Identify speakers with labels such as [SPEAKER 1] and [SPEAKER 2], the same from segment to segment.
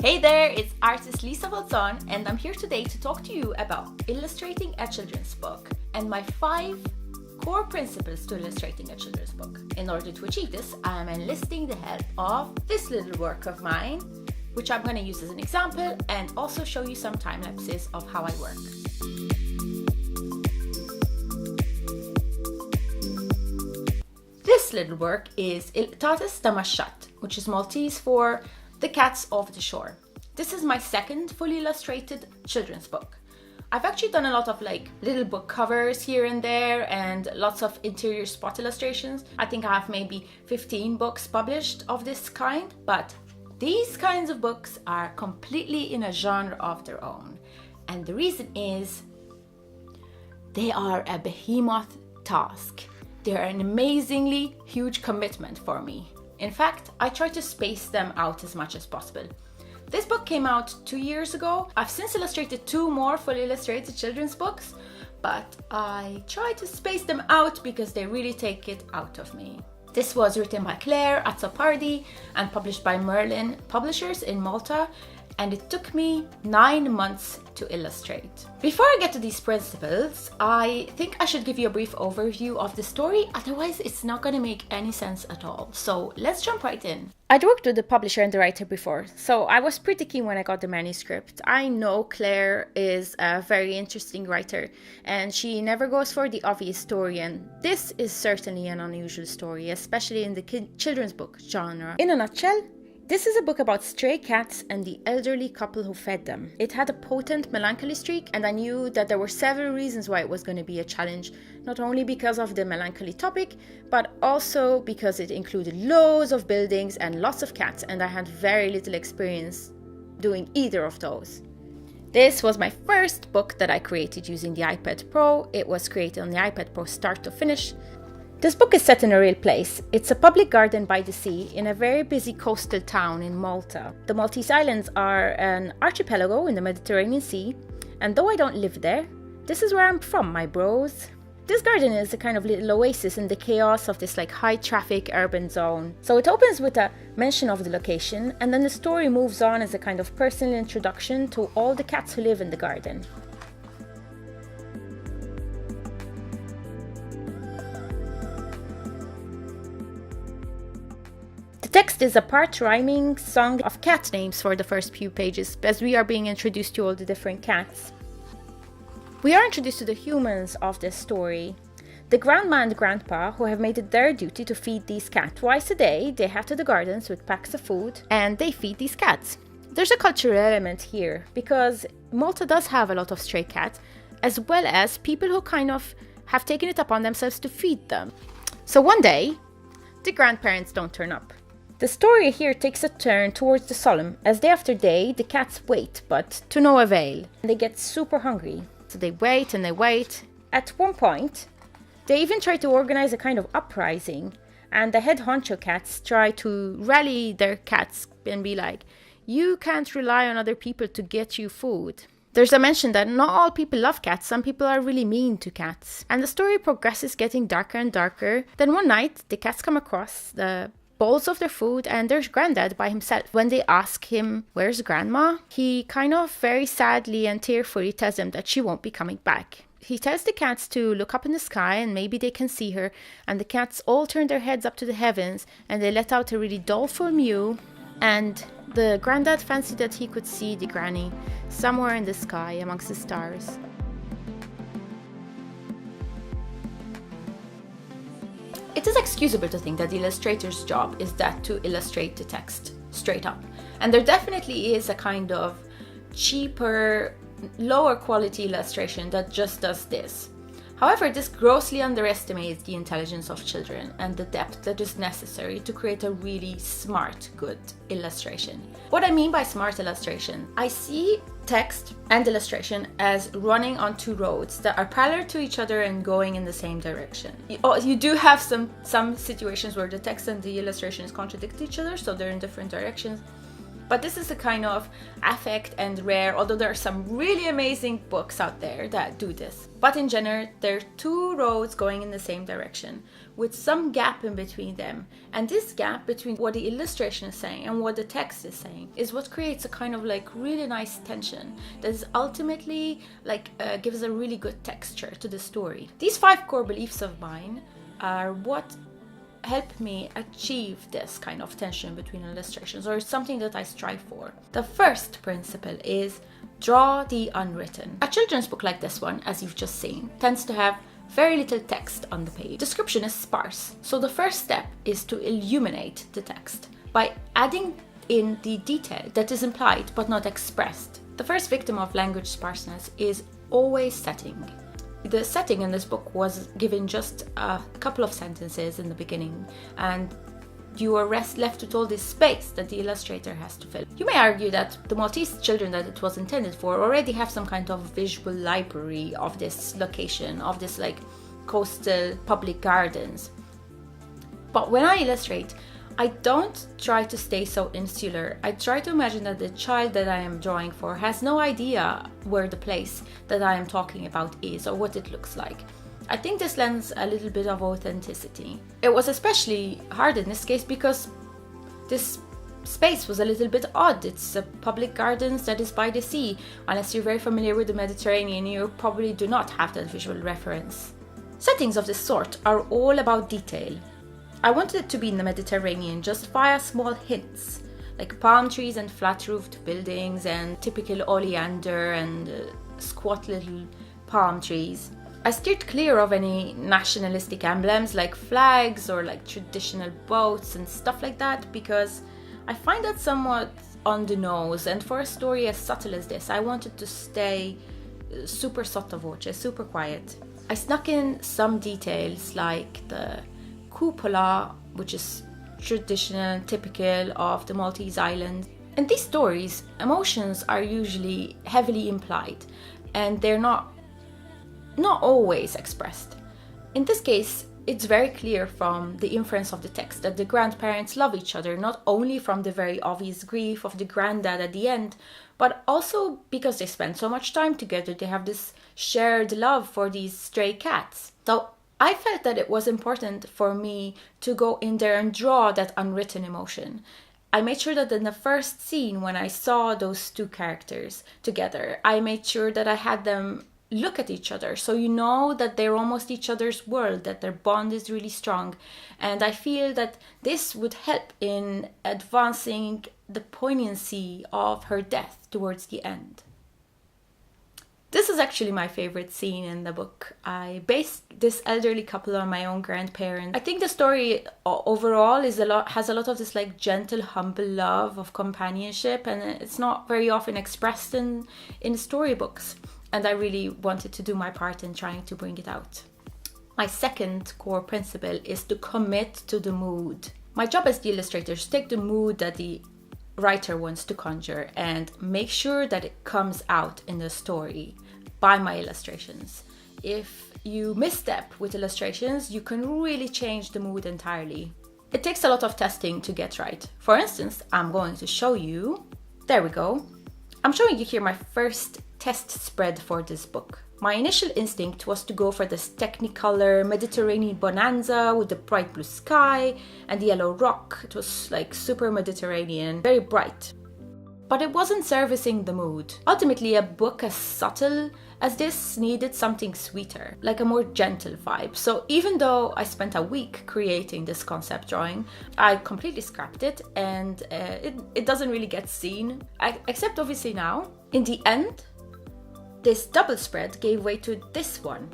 [SPEAKER 1] Hey there, it's artist Lisa Falzon, and I'm here today to talk to you about illustrating a children's book and my 5 core principles to illustrating a children's book. In order to achieve this, I'm enlisting the help of this little work of mine, which I'm going to use as an example and also show you some time lapses of how I work. This little work is Il-Qtates, which is Maltese for the cats off the shore. This is my second fully illustrated children's book. I've actually done a lot of little book covers here and there and lots of interior spot illustrations. I think I have maybe 15 books published of this kind, but these kinds of books are completely in a genre of their own. And the reason is they are a behemoth task. They're an amazingly huge commitment for me. In fact, I try to space them out as much as possible. This book came out 2 years ago. I've since illustrated 2 more fully illustrated children's books, but I try to space them out because they really take it out of me. This was written by Clare Azzopardi and published by Merlin Publishers in Malta, and it took me 9 months to illustrate. Before I get to these principles, I think I should give you a brief overview of the story, otherwise it's not going to make any sense at all. So let's jump right in. I'd worked with the publisher and the writer before, so I was pretty keen when I got the manuscript. I know Claire is a very interesting writer, and she never goes for the obvious story, and this is certainly an unusual story, especially in the children's book genre. In a nutshell, this is a book about stray cats and the elderly couple who fed them. It had a potent melancholy streak, and I knew that there were several reasons why it was going to be a challenge, not only because of the melancholy topic, but also because it included loads of buildings and lots of cats, and I had very little experience doing either of those. This was my first book that I created using the iPad Pro. It was created on the iPad Pro start to finish. This book is set in a real place. It's a public garden by the sea in a very busy coastal town in Malta. The Maltese Islands are an archipelago in the Mediterranean Sea, and though I don't live there, this is where I'm from, my bros. This garden is a kind of little oasis in the chaos of this high traffic urban zone. So it opens with a mention of the location, and then the story moves on as a kind of personal introduction to all the cats who live in the garden. The text is a part rhyming song of cat names for the first few pages, as we are being introduced to all the different cats. We are introduced to the humans of this story. The grandma and grandpa, who have made it their duty to feed these cats. Twice a day, they head to the gardens with packs of food and they feed these cats. There's a cultural element here, because Malta does have a lot of stray cats, as well as people who kind of have taken it upon themselves to feed them. So one day, the grandparents don't turn up. The story here takes a turn towards the solemn, as day after day the cats wait, but to no avail. They get super hungry, so they wait and they wait. At one point, they even try to organize a kind of uprising, and the head honcho cats try to rally their cats and be like, you can't rely on other people to get you food. There's a mention that not all people love cats, some people are really mean to cats. And the story progresses, getting darker and darker. Then one night, the cats come across the bowls of their food, and there's Granddad by himself. When they ask him, where's Grandma? He kind of very sadly and tearfully tells them that she won't be coming back. He tells the cats to look up in the sky and maybe they can see her, and the cats all turn their heads up to the heavens and they let out a really doleful mew, and the Granddad fancied that he could see the granny somewhere in the sky amongst the stars. It is excusable to think that the illustrator's job is that to illustrate the text straight up. And there definitely is a kind of cheaper, lower quality illustration that just does this. However, this grossly underestimates the intelligence of children and the depth that is necessary to create a really smart, good illustration. What I mean by smart illustration, I see text and illustration as running on 2 roads that are parallel to each other and going in the same direction. You do have some situations where the text and the illustrations contradict each other, so they're in different directions. But this is a kind of affect and rare, although there are some really amazing books out there that do this. But in general, there are two roads going in the same direction, with some gap in between them. And this gap between what the illustration is saying and what the text is saying is what creates a kind of like really nice tension that is ultimately like gives a really good texture to the story. These 5 core beliefs of mine are what help me achieve this kind of tension between illustrations, or something that I strive for. The first principle is draw the unwritten. A children's book like this one, as you've just seen, tends to have very little text on the page. Description is sparse, so the first step is to illuminate the text by adding in the detail that is implied but not expressed. The first victim of language sparseness is always setting. The setting in this book was given just a couple of sentences in the beginning, and you are left with all this space that the illustrator has to fill. You may argue that the Maltese children that it was intended for already have some kind of visual library of this location, of this like coastal public gardens. But when I illustrate, I don't try to stay so insular. I try to imagine that the child that I am drawing for has no idea where the place that I am talking about is or what it looks like. I think this lends a little bit of authenticity. It was especially hard in this case because this space was a little bit odd. It's a public gardens that is by the sea. Unless you're very familiar with the Mediterranean, you probably do not have that visual reference. Settings of this sort are all about detail. I wanted it to be in the Mediterranean just via small hints, like palm trees and flat-roofed buildings and typical oleander and squat little palm trees. I steered clear of any nationalistic emblems like flags or like traditional boats and stuff like that because I find that somewhat on the nose, and for a story as subtle as this, I wanted to stay super sotto voce, super quiet. I snuck in some details like the cupola, which is traditional and typical of the Maltese island. In these stories, emotions are usually heavily implied and they're not always expressed. In this case, it's very clear from the inference of the text that the grandparents love each other, not only from the very obvious grief of the granddad at the end, but also because they spend so much time together. They have this shared love for these stray cats. So I felt that it was important for me to go in there and draw that unwritten emotion. I made sure that in the first scene, when I saw those two characters together, I made sure that I had them look at each other, so you know that they're almost each other's world, that their bond is really strong. And I feel that this would help in advancing the poignancy of her death towards the end. This is actually my favorite scene in the book. I based this elderly couple on my own grandparents. I think the story overall has a lot of this like gentle, humble love of companionship, and it's not very often expressed in storybooks. And I really wanted to do my part in trying to bring it out. My second core principle is to commit to the mood. My job as the illustrator is to take the mood that the writer wants to conjure and make sure that it comes out in the story by my illustrations. If you misstep with illustrations, you can really change the mood entirely. It takes a lot of testing to get right. For instance, I'm going to show you. There we go. I'm showing you here my first test spread for this book. My initial instinct was to go for this Technicolor Mediterranean bonanza with the bright blue sky and the yellow rock. It was like super Mediterranean, very bright. But it wasn't servicing the mood. Ultimately, a book as subtle as this needed something sweeter, like a more gentle vibe. So even though I spent a week creating this concept drawing, I completely scrapped it, and it doesn't really get seen, except obviously now. In the end, this double spread gave way to this one.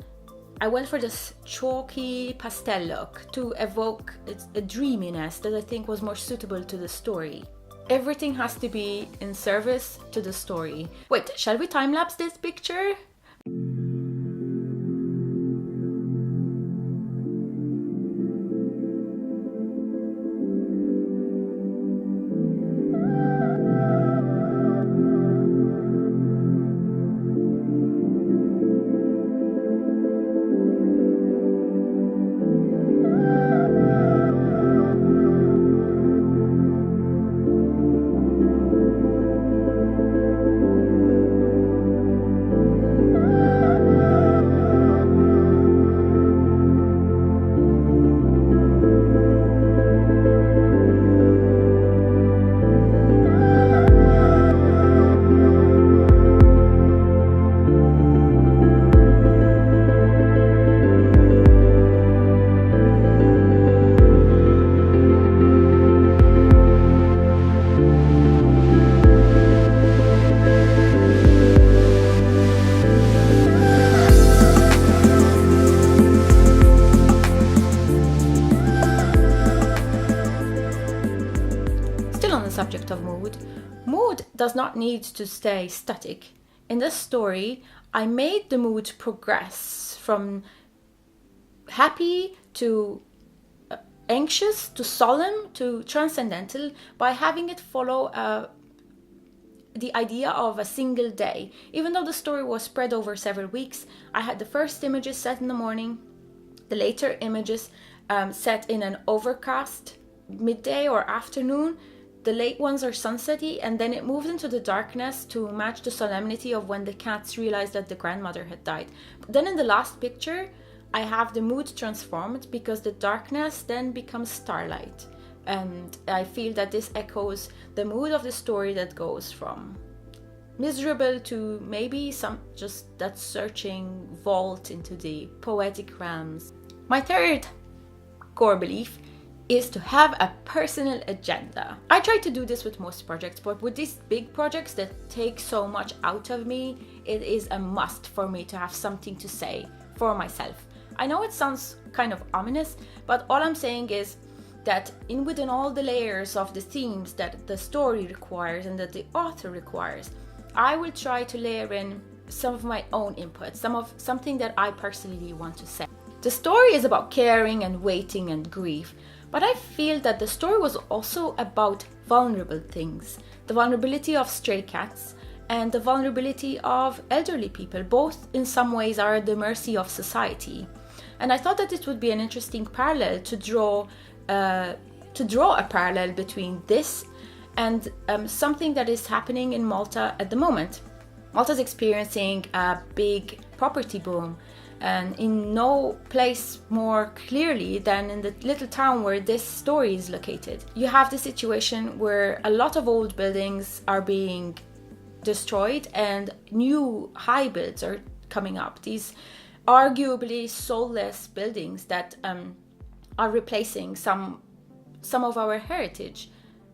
[SPEAKER 1] I went for this chalky pastel look to evoke a dreaminess that I think was more suitable to the story. Everything has to be in service to the story. Wait, shall we time-lapse this picture? does not need to stay static. In this story, I made the mood progress from happy to anxious to solemn to transcendental by having it follow the idea of a single day. Even though the story was spread over several weeks, I had the first images set in the morning, the later images set in an overcast midday or afternoon, the late ones are sunsetty, and then it moved into the darkness to match the solemnity of when the cats realized that the grandmother had died. But then in the last picture, I have the mood transformed because the darkness then becomes starlight. And I feel that this echoes the mood of the story that goes from miserable to maybe some just that searching vault into the poetic realms. My third core belief is to have a personal agenda. I try to do this with most projects, but with these big projects that take so much out of me, it is a must for me to have something to say for myself. I know it sounds kind of ominous, but all I'm saying is that within all the layers of the themes that the story requires and that the author requires, I will try to layer in some of my own input, something that I personally want to say. The story is about caring and waiting and grief, but I feel that the story was also about vulnerable things, the vulnerability of stray cats and the vulnerability of elderly people. Both in some ways are at the mercy of society. And I thought that it would be an interesting parallel to draw a parallel between this and something that is happening in Malta at the moment. Malta's experiencing a big property boom, and in no place more clearly than in the little town where this story is located. You have the situation where a lot of old buildings are being destroyed and new high builds are coming up. These arguably soulless buildings that are replacing some of our heritage.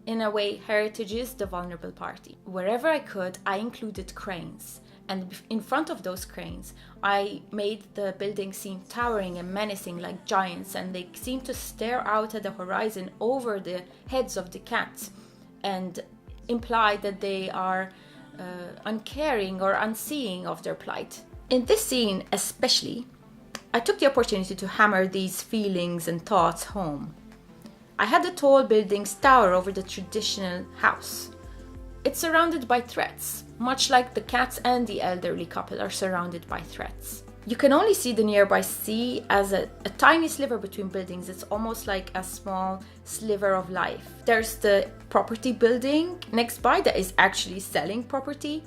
[SPEAKER 1] In a way, heritage is the vulnerable party. Wherever I could, I included cranes. And in front of those cranes, I made the buildings seem towering and menacing like giants, and they seem to stare out at the horizon over the heads of the cats and imply that they are uncaring or unseeing of their plight. In this scene especially, I took the opportunity to hammer these feelings and thoughts home. I had the tall buildings tower over the traditional house. It's surrounded by threats, much like the cats and the elderly couple are surrounded by threats. You can only see the nearby sea as a tiny sliver between buildings. It's almost like a small sliver of life. There's the property building next by that is actually selling property.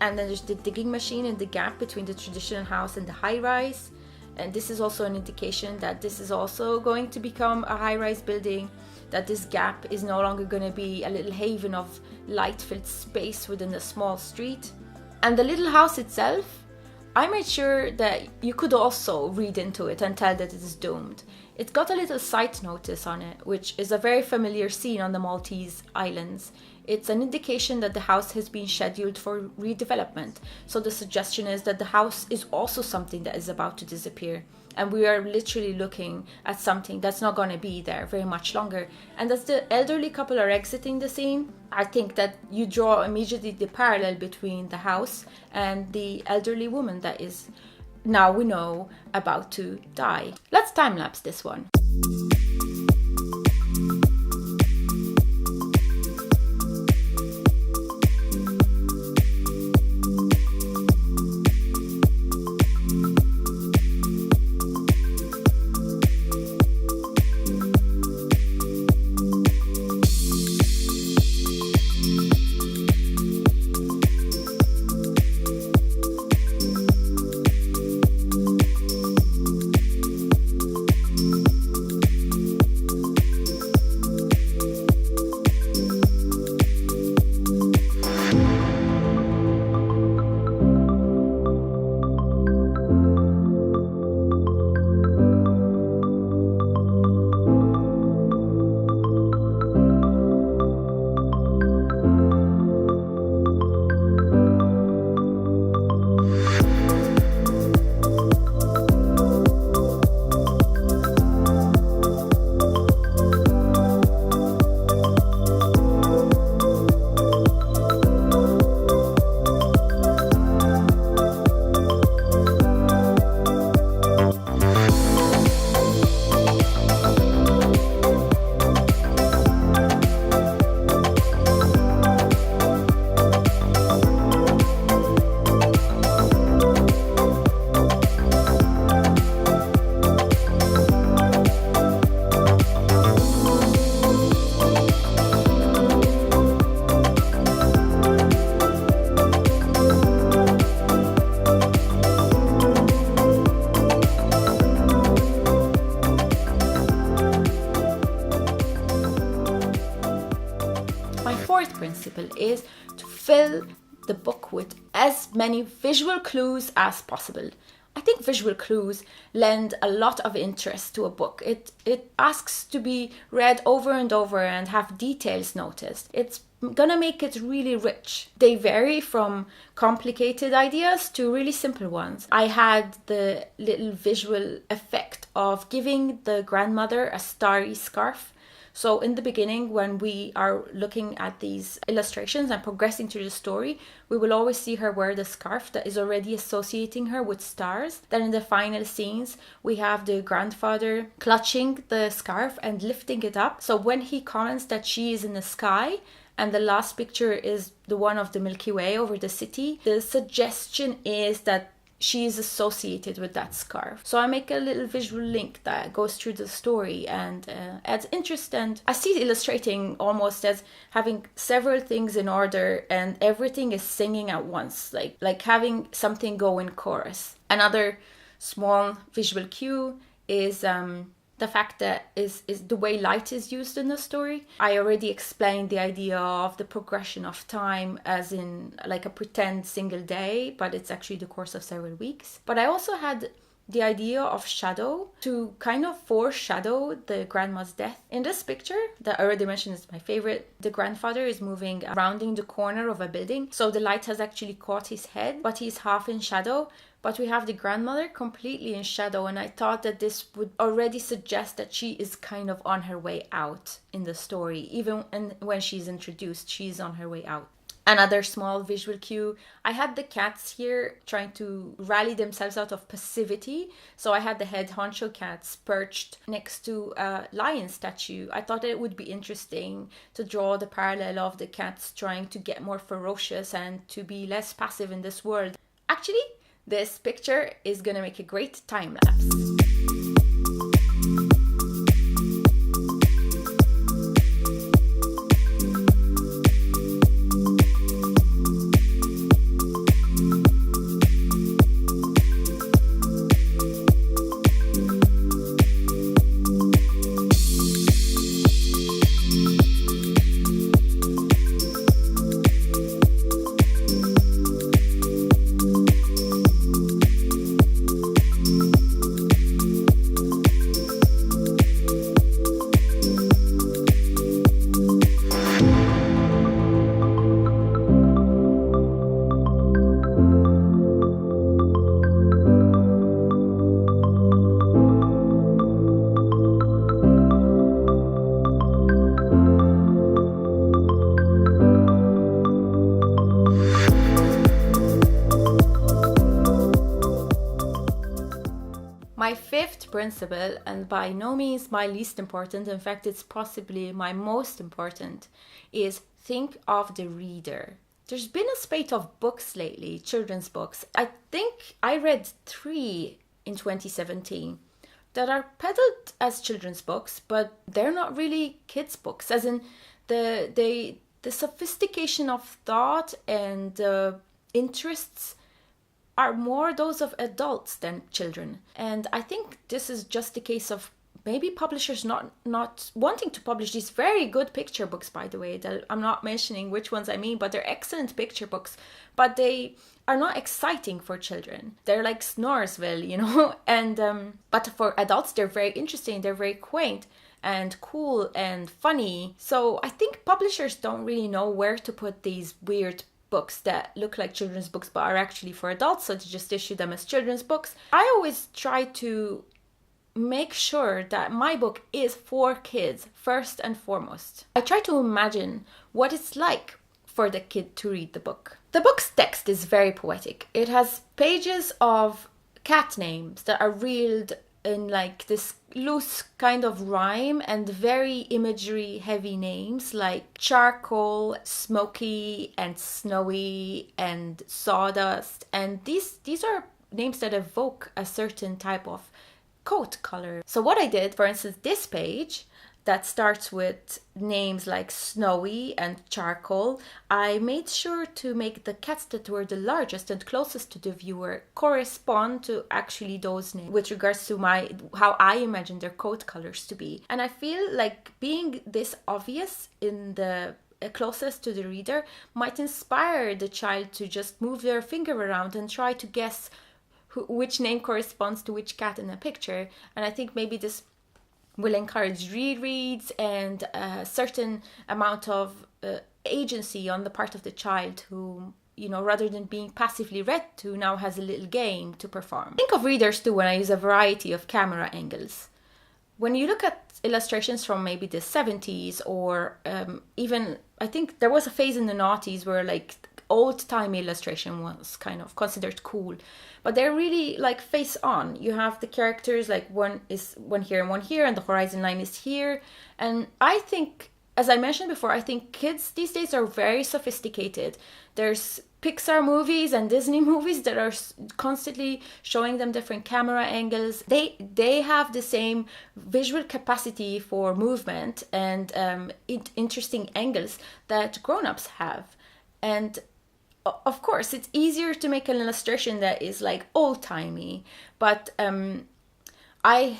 [SPEAKER 1] And then there's the digging machine in the gap between the traditional house and the high-rise. And this is also an indication that this is also going to become a high-rise building, that this gap is no longer going to be a little haven of light-filled space within a small street. And the little house itself, I made sure that you could also read into it and tell that it is doomed. It got a little site notice on it, which is a very familiar scene on the Maltese islands. It's an indication that the house has been scheduled for redevelopment. So the suggestion is that the house is also something that is about to disappear. And we are literally looking at something that's not going to be there very much longer. And as the elderly couple are exiting the scene, I think that you draw immediately the parallel between the house and the elderly woman that is, now we know, about to die. Let's time-lapse this one. is to fill the book with as many visual clues as possible. I think visual clues lend a lot of interest to a book. It asks to be read over and over and have details noticed. It's gonna make it really rich. They vary from complicated ideas to really simple ones. I had the little visual effect of giving the grandmother a starry scarf. So in the beginning, when we are looking at these illustrations and progressing through the story, we will always see her wear the scarf that is already associating her with stars. Then in the final scenes, we have the grandfather clutching the scarf and lifting it up. So when he comments that she is in the sky, and the last picture is the one of the Milky Way over the city, the suggestion is that she is associated with that scarf. So I make a little visual link that goes through the story and adds interest. And I see illustrating almost as having several things in order and everything is singing at once, like having something go in chorus. Another small visual cue is the fact that is the way light is used in the story. I already explained the idea of the progression of time as in like a pretend single day, but it's actually the course of several weeks. But I also had the idea of shadow to kind of foreshadow the grandma's death. In this picture that I already mentioned is my favorite, the grandfather is moving, rounding the corner of a building. So the light has actually caught his head, but he's half in shadow. But we have the grandmother completely in shadow, and I thought that this would already suggest that she is kind of on her way out in the story. Even when she's introduced, she's on her way out. Another small visual cue, I had the cats here trying to rally themselves out of passivity. So I had the head honcho cats perched next to a lion statue. I thought it would be interesting to draw the parallel of the cats trying to get more ferocious and to be less passive in this world. Actually, this picture is gonna make a great time lapse. My fifth principle, and by no means my least important, in fact it's possibly my most important, is think of the reader. There's been a spate of books lately, children's books. I think I read 3 in 2017 that are peddled as children's books, but they're not really kids' books, as in the sophistication of thought and interests are more those of adults than children. And I think this is just a case of maybe publishers not wanting to publish these very good picture books, by the way, that I'm not mentioning which ones I mean, but they're excellent picture books, but they are not exciting for children. They're like Snoresville, you know, and but for adults, they're very interesting, they're very quaint and cool and funny. So I think publishers don't really know where to put these weird books that look like children's books but are actually for adults, so to just issue them as children's books. I always try to make sure that my book is for kids first and foremost. I try to imagine what it's like for the kid to read the book. The book's text is very poetic. It has pages of cat names that are reeled in like this loose kind of rhyme and very imagery heavy names like charcoal, smoky and snowy and sawdust, and these are names that evoke a certain type of coat color. So what I did, for instance, this page that starts with names like snowy and charcoal, I made sure to make the cats that were the largest and closest to the viewer correspond to actually those names with regards to how I imagine their coat colors to be. And I feel like being this obvious in the closest to the reader might inspire the child to just move their finger around and try to guess which name corresponds to which cat in a picture. And I think maybe this will encourage rereads and a certain amount of agency on the part of the child who, rather than being passively read to, now has a little game to perform. Think of readers too when I use a variety of camera angles. When you look at illustrations from maybe the 70s or even, I think there was a phase in the noughties where like old-time illustration was kind of considered cool, but they're really like face on. You have the characters like one here and one here, and the horizon line is here. And I think, as I mentioned before, I think kids these days are very sophisticated. There's Pixar movies and Disney movies that are constantly showing them different camera angles. They have the same visual capacity for movement and interesting angles that grown-ups have. And of course, it's easier to make an illustration that is like old-timey, but I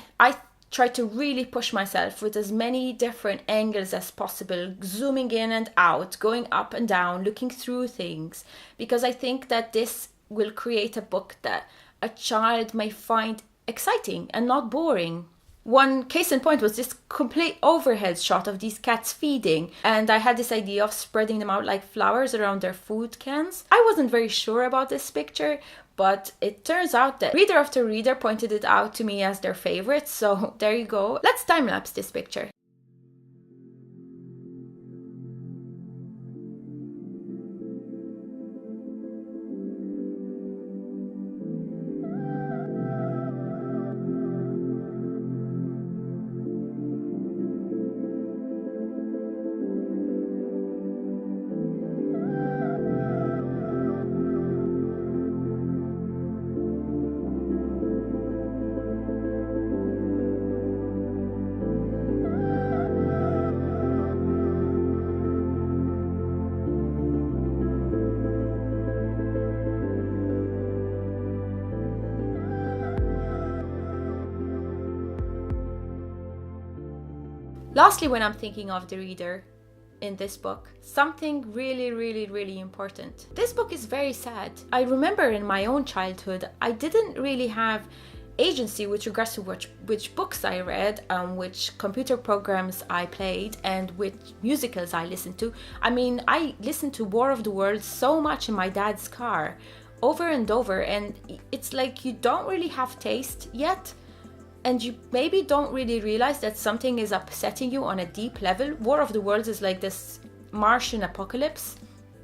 [SPEAKER 1] try to really push myself with as many different angles as possible, zooming in and out, going up and down, looking through things, because I think that this will create a book that a child may find exciting and not boring. One case in point was this complete overhead shot of these cats feeding, and I had this idea of spreading them out like flowers around their food cans. I wasn't very sure about this picture, but it turns out that reader after reader pointed it out to me as their favorite, so there you go. Let's time-lapse this picture. Lastly, when I'm thinking of the reader in this book, something really important. This book is very sad. I remember in my own childhood, I didn't really have agency with regards to which books I read, which computer programs I played, and which musicals I listened to. I mean, I listened to War of the Worlds so much in my dad's car, over and over, and it's like you don't really have taste yet. And you maybe don't really realize that something is upsetting you on a deep level. War of the Worlds is like this Martian apocalypse,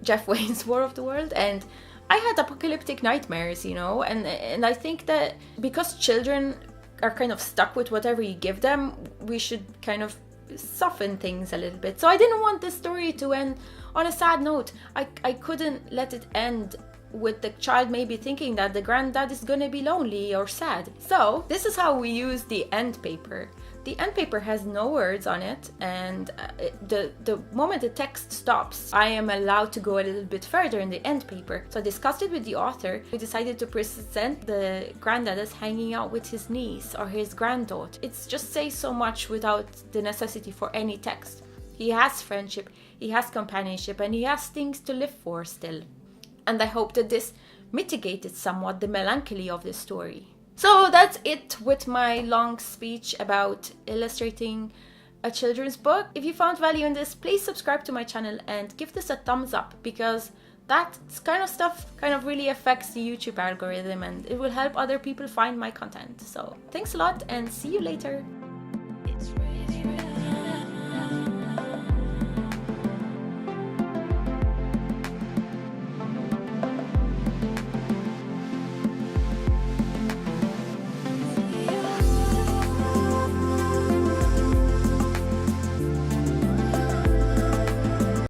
[SPEAKER 1] Jeff Wayne's War of the World, and I had apocalyptic nightmares, and I think that because children are kind of stuck with whatever you give them, we should kind of soften things a little bit. So I didn't want this story to end on a sad note. I couldn't let it end with the child maybe thinking that the granddad is gonna be lonely or sad. So this is how we use the end paper. The end paper has no words on it, and the moment the text stops, I am allowed to go a little bit further in the end paper. So I discussed it with the author. We decided to present the granddad as hanging out with his niece or his granddaughter. It just says so much without the necessity for any text. He has friendship, he has companionship, and he has things to live for still. And I hope that this mitigated somewhat the melancholy of the story. So that's it with my long speech about illustrating a children's book. If you found value in this, please subscribe to my channel and give this a thumbs up, because that kind of stuff kind of really affects the YouTube algorithm and it will help other people find my content. So thanks a lot and see you later.